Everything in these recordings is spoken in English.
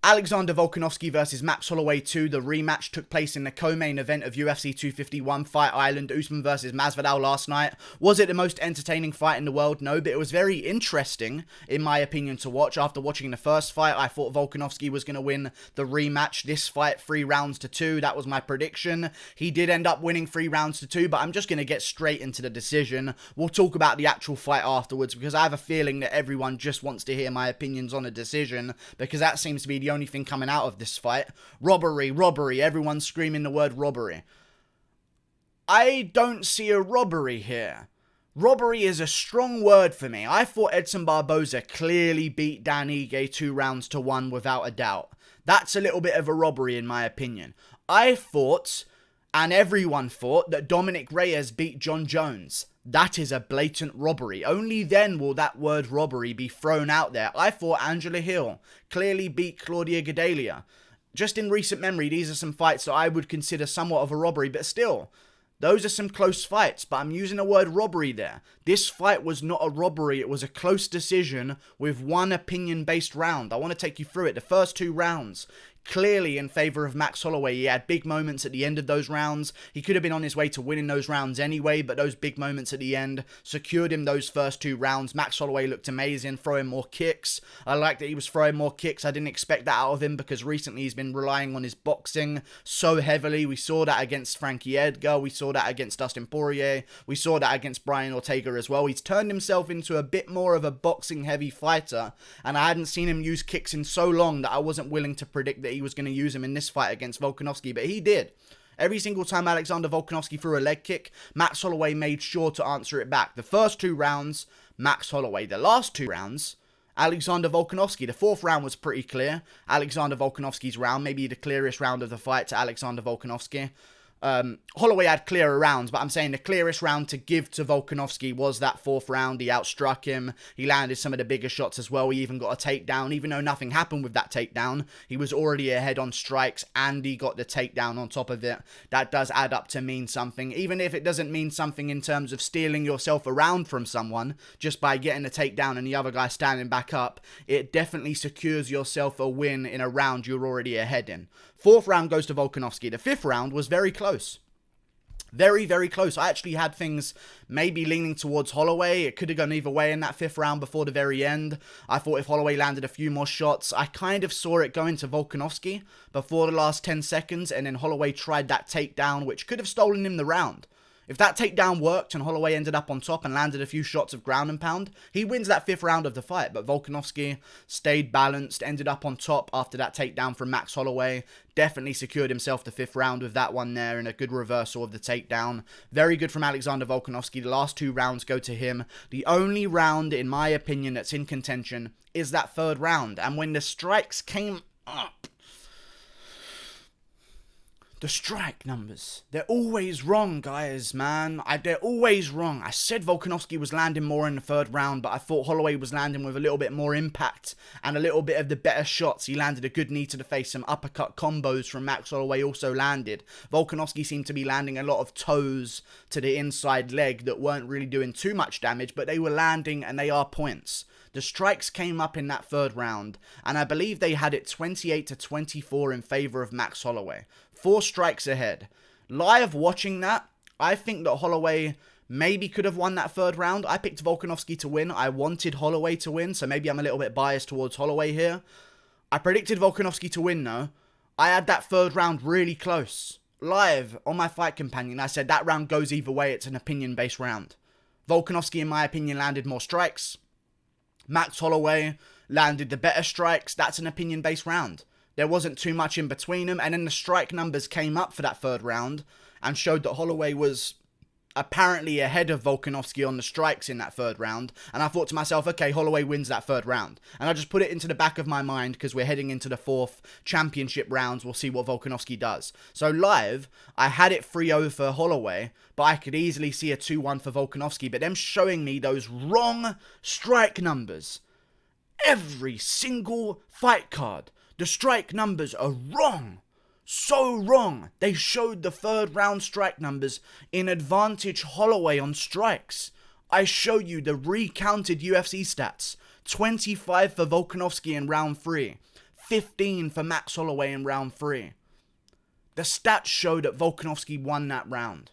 Alexander Volkanovski versus Max Holloway 2, the rematch, took place in the co-main event of UFC 251 Fight Island, Usman versus Masvidal last night. Was it the most entertaining fight in the world? No, but it was very interesting, in my opinion, to watch. After watching the first fight, I thought Volkanovski was going to win the rematch. This fight, 3-2. That was my prediction. He did end up winning 3-2, but I'm just going to get straight into the decision. We'll talk about the actual fight afterwards, because I have a feeling that everyone just wants to hear my opinions on a decision, because that seems to be the only thing coming out of this fight. Robbery, everyone's screaming the word robbery. I don't see a robbery here. Robbery is a strong word for me. I thought Edson Barboza clearly beat Dan Ige 2-1 without a doubt. That's a little bit of a robbery in my opinion. I thought, and everyone thought, that Dominic Reyes beat John Jones. That is a blatant robbery. Only then will that word robbery be thrown out there. I thought Angela Hill clearly beat Claudia Gadelha. Just in recent memory, these are some fights that I would consider somewhat of a robbery, but still, those are some close fights, but I'm using the word robbery there. This fight was not a robbery, it was a close decision with one opinion-based round. I want to take you through it. The first 2 rounds, clearly in favour of Max Holloway. He had big moments at the end of those rounds. He could have been on his way to winning those rounds anyway, but those big moments at the end secured him those first 2 rounds. Max Holloway looked amazing, throwing more kicks. I like that he was throwing more kicks. I didn't expect that out of him because recently he's been relying on his boxing so heavily. We saw that against Frankie Edgar. We saw that against Dustin Poirier. We saw that against Brian Ortega as well. He's turned himself into a bit more of a boxing heavy fighter, and I hadn't seen him use kicks in so long that I wasn't willing to predict that he was going to use him in this fight against Volkanovski, but he did. Every single time Alexander Volkanovski threw a leg kick, Max Holloway made sure to answer it back. The first 2 rounds, Max Holloway. The last 2 rounds, Alexander Volkanovski. The 4th round was pretty clear. Alexander Volkanovski's round, maybe the clearest round of the fight to Alexander Volkanovski. Holloway had clearer rounds, but I'm saying the clearest round to give to Volkanovski was that 4th round. He outstruck him. He landed some of the bigger shots as well. He even got a takedown. Even though nothing happened with that takedown, he was already ahead on strikes and he got the takedown on top of it. That does add up to mean something. Even if it doesn't mean something in terms of stealing yourself around from someone just by getting a takedown and the other guy standing back up, it definitely secures yourself a win in a round you're already ahead in. 4th round goes to Volkanovski. The 5th round was very close. Very, very close. I actually had things maybe leaning towards Holloway. It could have gone either way in that 5th round before the very end. I thought if Holloway landed a few more shots, I kind of saw it going to Volkanovski before the last 10 seconds, and then Holloway tried that takedown, which could have stolen him the round. If that takedown worked and Holloway ended up on top and landed a few shots of ground and pound, he wins that 5th round of the fight. But Volkanovski stayed balanced, ended up on top after that takedown from Max Holloway. Definitely secured himself the 5th round with that one there and a good reversal of the takedown. Very good from Alexander Volkanovski. The last 2 rounds go to him. The only round, in my opinion, that's in contention is that 3rd round. And when the strikes came up, the strike numbers, they're always wrong, guys, man. They're always wrong. I said Volkanovski was landing more in the 3rd round, but I thought Holloway was landing with a little bit more impact and a little bit of the better shots. He landed a good knee to the face. Some uppercut combos from Max Holloway also landed. Volkanovski seemed to be landing a lot of toes to the inside leg that weren't really doing too much damage, but they were landing and they are points. The strikes came up in that 3rd round, and I believe they had it 28-24 in favour of Max Holloway. 4 strikes ahead. Live watching that, I think that Holloway maybe could have won that 3rd round. I picked Volkanovski to win. I wanted Holloway to win, so maybe I'm a little bit biased towards Holloway here. I predicted Volkanovski to win, though. I had that 3rd round really close. Live on my Fight Companion, I said that round goes either way. It's an opinion-based round. Volkanovski, in my opinion, landed more strikes. Max Holloway landed the better strikes. That's an opinion-based round. There wasn't too much in between them, and then the strike numbers came up for that 3rd round and showed that Holloway was apparently ahead of Volkanovski on the strikes in that 3rd round, and I thought to myself, okay, Holloway wins that 3rd round, and I just put it into the back of my mind because we're heading into the 4th championship rounds. We'll see what Volkanovski does. So live, I had it 3-0 for Holloway, but I could easily see a 2-1 for Volkanovski, but them showing me those wrong strike numbers. Every single fight card, the strike numbers are wrong. So wrong. They showed the 3rd round strike numbers in advantage Holloway on strikes. I show you the recounted UFC stats. 25 for Volkanovski in round 3. 15 for Max Holloway in round 3. The stats show that Volkanovski won that round.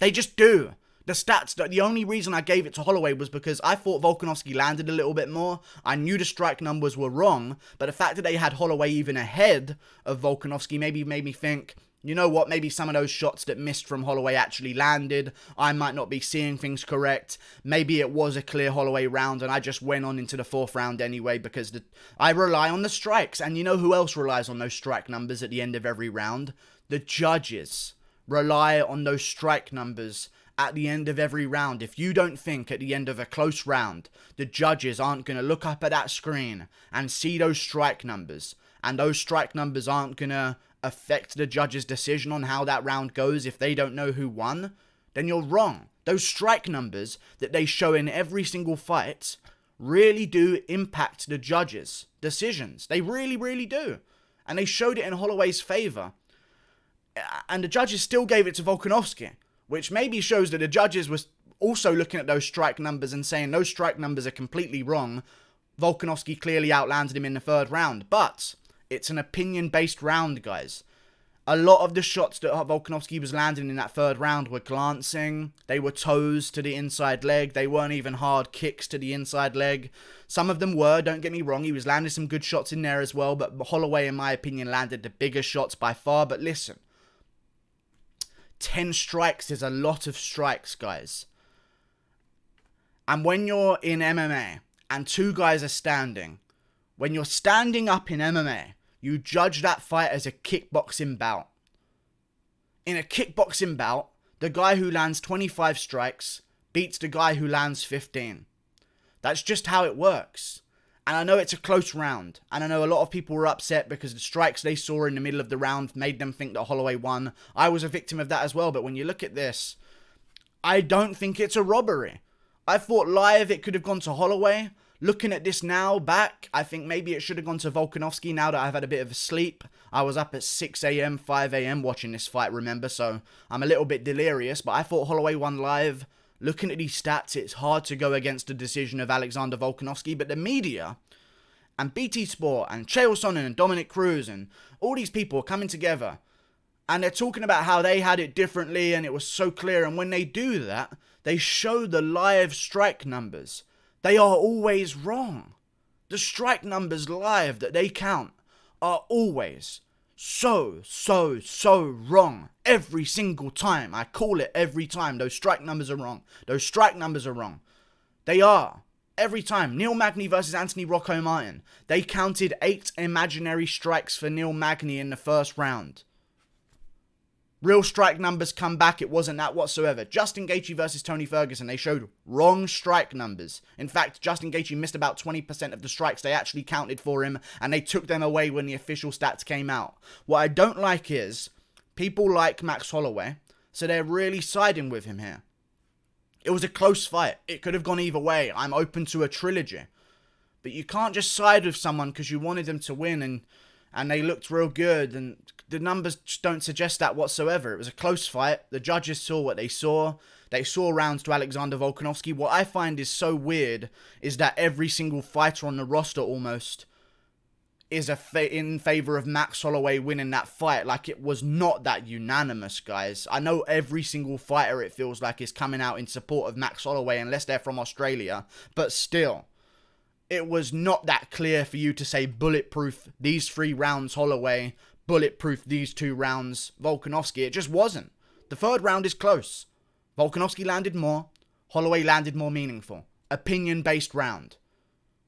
They just do. The stats, the only reason I gave it to Holloway was because I thought Volkanovski landed a little bit more. I knew the strike numbers were wrong, but the fact that they had Holloway even ahead of Volkanovski maybe made me think, you know what, maybe some of those shots that missed from Holloway actually landed. I might not be seeing things correct. Maybe it was a clear Holloway round and I just went on into the 4th round anyway because I rely on the strikes. And you know who else relies on those strike numbers at the end of every round? The judges rely on those strike numbers at the end of every round. If you don't think at the end of a close round, the judges aren't going to look up at that screen and see those strike numbers, and those strike numbers aren't going to affect the judge's decision on how that round goes if they don't know who won, then you're wrong. Those strike numbers that they show in every single fight really do impact the judges' decisions. They really, really do. And they showed it in Holloway's favor. And the judges still gave it to Volkanovski, which maybe shows that the judges were also looking at those strike numbers and saying those strike numbers are completely wrong. Volkanovski clearly outlanded him in the 3rd round. But it's an opinion-based round, guys. A lot of the shots that Volkanovski was landing in that 3rd round were glancing. They were toes to the inside leg. They weren't even hard kicks to the inside leg. Some of them were, don't get me wrong. He was landing some good shots in there as well. But Holloway, in my opinion, landed the bigger shots by far. But listen, 10 strikes is a lot of strikes, guys. And when you're in MMA and 2 guys are standing, when you're standing up in MMA, you judge that fight as a kickboxing bout. In a kickboxing bout, the guy who lands 25 strikes beats the guy who lands 15. That's just how it works. And I know it's a close round. And I know a lot of people were upset because the strikes they saw in the middle of the round made them think that Holloway won. I was a victim of that as well. But when you look at this, I don't think it's a robbery. I thought live it could have gone to Holloway. Looking at this now back, I think maybe it should have gone to Volkanovski now that I've had a bit of a sleep. I was up at 6 a.m., 5 a.m. watching this fight, remember? So I'm a little bit delirious. But I thought Holloway won live. Looking at these stats, it's hard to go against the decision of Alexander Volkanovski. But the media and BT Sport and Chael Sonnen and Dominic Cruz and all these people are coming together. And they're talking about how they had it differently and it was so clear. And when they do that, they show the live strike numbers. They are always wrong. The strike numbers live that they count are always so wrong. Every single time. I call it every time. Those strike numbers are wrong. Those strike numbers are wrong. They are. Every time. Neil Magny versus Anthony Rocco Martin. They counted 8 imaginary strikes for Neil Magny in the 1st round. Real strike numbers come back, it wasn't that whatsoever. Justin Gaethje versus Tony Ferguson, they showed wrong strike numbers. In fact, Justin Gaethje missed about 20% of the strikes they actually counted for him, and they took them away when the official stats came out. What I don't like is, people like Max Holloway, so they're really siding with him here. It was a close fight. It could have gone either way. I'm open to a trilogy. But you can't just side with someone because you wanted them to win and they looked real good, and the numbers just don't suggest that whatsoever. It was a close fight. The judges saw what they saw. They saw rounds to Alexander Volkanovski. What I find is so weird is that every single fighter on the roster almost is in favor of Max Holloway winning that fight. Like, it was not that unanimous, guys. I know every single fighter, it feels like, is coming out in support of Max Holloway unless they're from Australia, but still, it was not that clear for you to say bulletproof these 3 rounds Holloway, bulletproof these 2 rounds Volkanovski. It just wasn't. The 3rd round is close. Volkanovski landed more. Holloway landed more meaningful. Opinion-based round.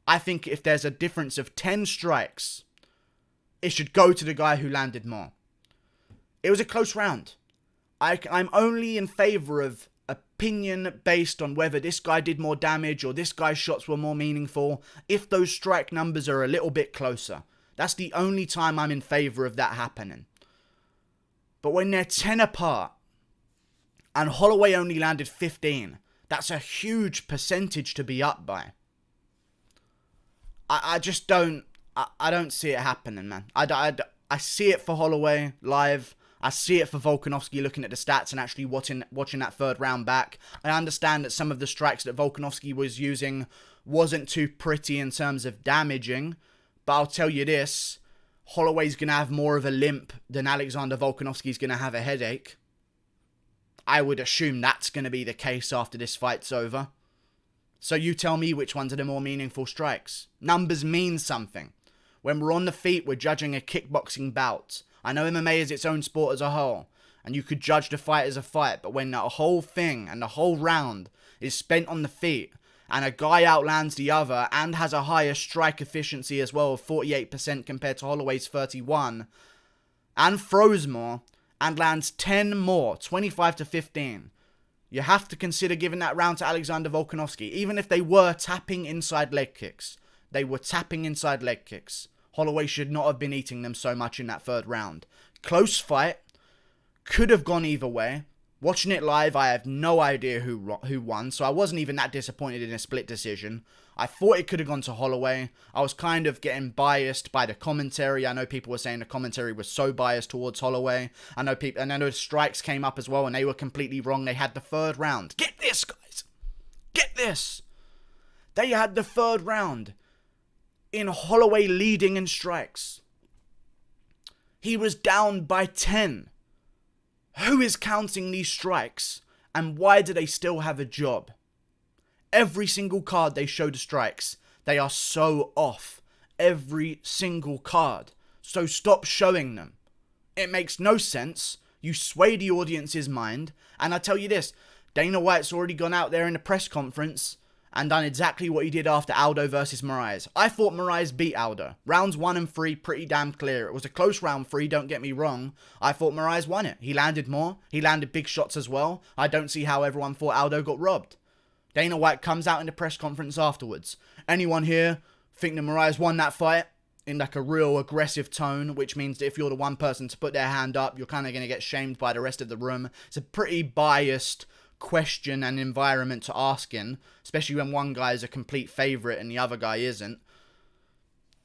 I think if there's a difference of 10 strikes, it should go to the guy who landed more. It was a close round. I'm only in favor of opinion based on whether this guy did more damage or this guy's shots were more meaningful if those strike numbers are a little bit closer. That's the only time I'm in favor of that happening. But when they're 10 apart and Holloway only landed 15, that's a huge percentage to be up by. I just don't, I don't see it happening, man. I see it for Holloway live. I see it for Volkanovski looking at the stats and actually watching that 3rd round back. I understand that some of the strikes that Volkanovski was using wasn't too pretty in terms of damaging, But I'll tell you this, Holloway's going to have more of a limp than Alexander Volkanovski's going to have a headache. I would assume that's going to be the case after this fight's over. So you tell me which ones are the more meaningful strikes. Numbers mean something. When we're on the feet, we're judging a kickboxing bout. I know MMA is its own sport as a whole, and you could judge the fight as a fight, but when the whole thing and the whole round is spent on the feet, and a guy outlands the other and has a higher strike efficiency as well of 48% compared to Holloway's 31%, and throws more, and lands 10 more, 25-15, you have to consider giving that round to Alexander Volkanovski, even if they were tapping inside leg kicks. They were tapping inside leg kicks. Holloway should not have been eating them so much in that third round. Close fight. Could have gone either way. Watching it live, I have no idea who won, so I wasn't even that disappointed in a split decision. I thought it could have gone to Holloway. I was kind of getting biased by the commentary. I know people were saying the commentary was so biased towards Holloway. I know the strikes came up as well, and they were completely wrong. They had the third round. Get this, guys. Get this. They had the third round in Holloway leading in strikes. He was down by 10. Who is counting these strikes, and why do they still have a job? Every single card they show the strikes, they are so off. Every single card. So stop showing them. It makes no sense. You sway the audience's mind, and I tell you this, Dana White's already gone out there in the press conference and done exactly what he did after Aldo versus Moraes. I thought Moraes beat Aldo. Rounds 1 and 3, pretty damn clear. It was a close round 3, don't get me wrong. I thought Moraes won it. He landed more. He landed big shots as well. I don't see how everyone thought Aldo got robbed. Dana White comes out in the press conference afterwards. Anyone here think that Moraes won that fight? In like a real aggressive tone, which means that if you're the one person to put their hand up, you're kind of going to get shamed by the rest of the room. It's a pretty biased question and environment to ask in, especially when one guy is a complete favourite and the other guy isn't.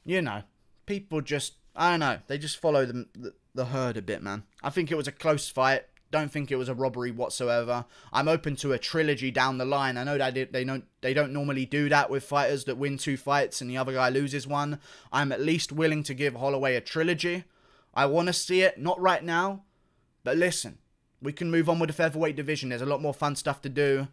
You know, people just, I don't know, they just follow the herd a bit, man. I think it was a close fight. Don't think it was a robbery whatsoever. I'm open to a trilogy down the line. I know that they don't normally do that with fighters that win 2 fights and the other guy loses 1. I'm at least willing to give Holloway a trilogy. I want to see it, not right now, but listen. We can move on with the featherweight division. There's a lot more fun stuff to do.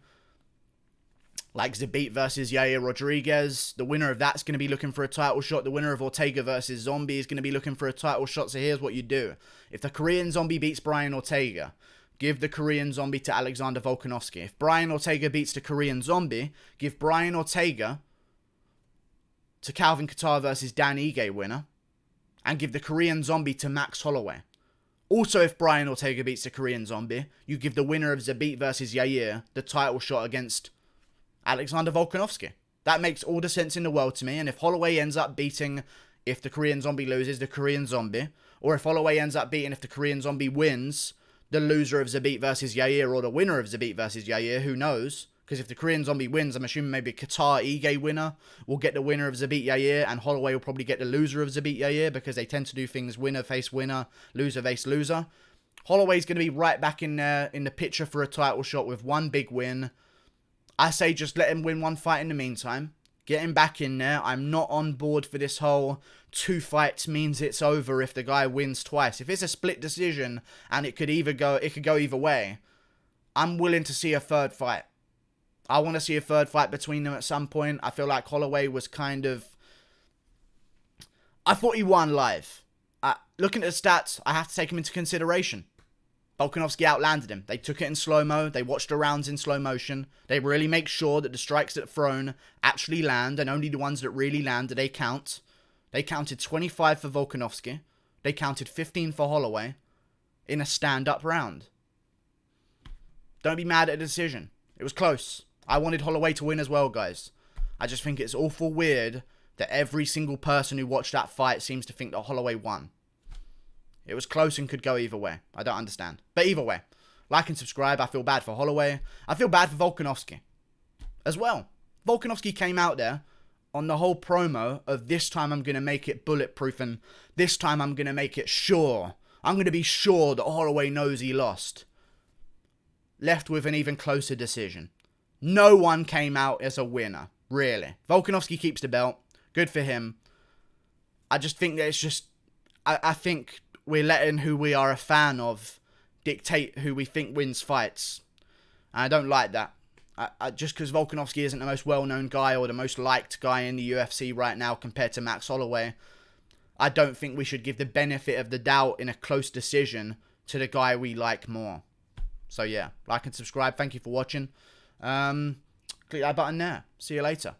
Like Zabit versus Yair Rodriguez. The winner of that's going to be looking for a title shot. The winner of Ortega versus Zombie is going to be looking for a title shot. So here's what you do. If the Korean Zombie beats Brian Ortega, give the Korean Zombie to Alexander Volkanovski. If Brian Ortega beats the Korean Zombie, give Brian Ortega to Calvin Kattar versus Dan Ige winner. And give the Korean Zombie to Max Holloway. Also, if Brian Ortega beats the Korean Zombie, you give the winner of Zabit versus Yair the title shot against Alexander Volkanovski. That makes all the sense in the world to me. And if Holloway ends up beating, if the Korean Zombie loses, the Korean Zombie, or if Holloway ends up beating, if the Korean Zombie wins, the loser of Zabit versus Yair, or the winner of Zabit versus Yair, who knows? Because if the Korean Zombie wins, I'm assuming maybe Qatar Ige winner will get the winner of Zabit Yair, and Holloway will probably get the loser of Zabit Yair, because they tend to do things winner face winner, loser face loser. Holloway's going to be right back in there in the picture for a title shot with 1 big win. I say just let him win 1 fight in the meantime. Get him back in there. I'm not on board for this whole 2 fights means it's over if the guy wins twice. If it's a split decision and it could go either way, I'm willing to see a third fight. I want to see a third fight between them at some point. I feel like Holloway was kind of... I thought he won live. Looking at the stats, I have to take him into consideration. Volkanovski outlanded him. They took it in slow-mo. They watched the rounds in slow motion. They really make sure that the strikes that are thrown actually land, and only the ones that really land do they count. They counted 25 for Volkanovski. They counted 15 for Holloway in a stand-up round. Don't be mad at the decision. It was close. I wanted Holloway to win as well, guys. I just think it's awful weird that every single person who watched that fight seems to think that Holloway won. It was close and could go either way. I don't understand. But either way, like and subscribe. I feel bad for Holloway. I feel bad for Volkanovski as well. Volkanovski came out there on the whole promo of this time I'm going to make it bulletproof and this time I'm going to make it sure. I'm going to be sure that Holloway knows he lost. Left with an even closer decision. No one came out as a winner, really. Volkanovski keeps the belt. Good for him. I just think that it's just, I think we're letting who we are a fan of dictate who we think wins fights. And I don't like that. Just because Volkanovski isn't the most well-known guy or the most liked guy in the UFC right now compared to Max Holloway, I don't think we should give the benefit of the doubt in a close decision to the guy we like more. So yeah, like and subscribe. Thank you for watching. Click that button there. See you later.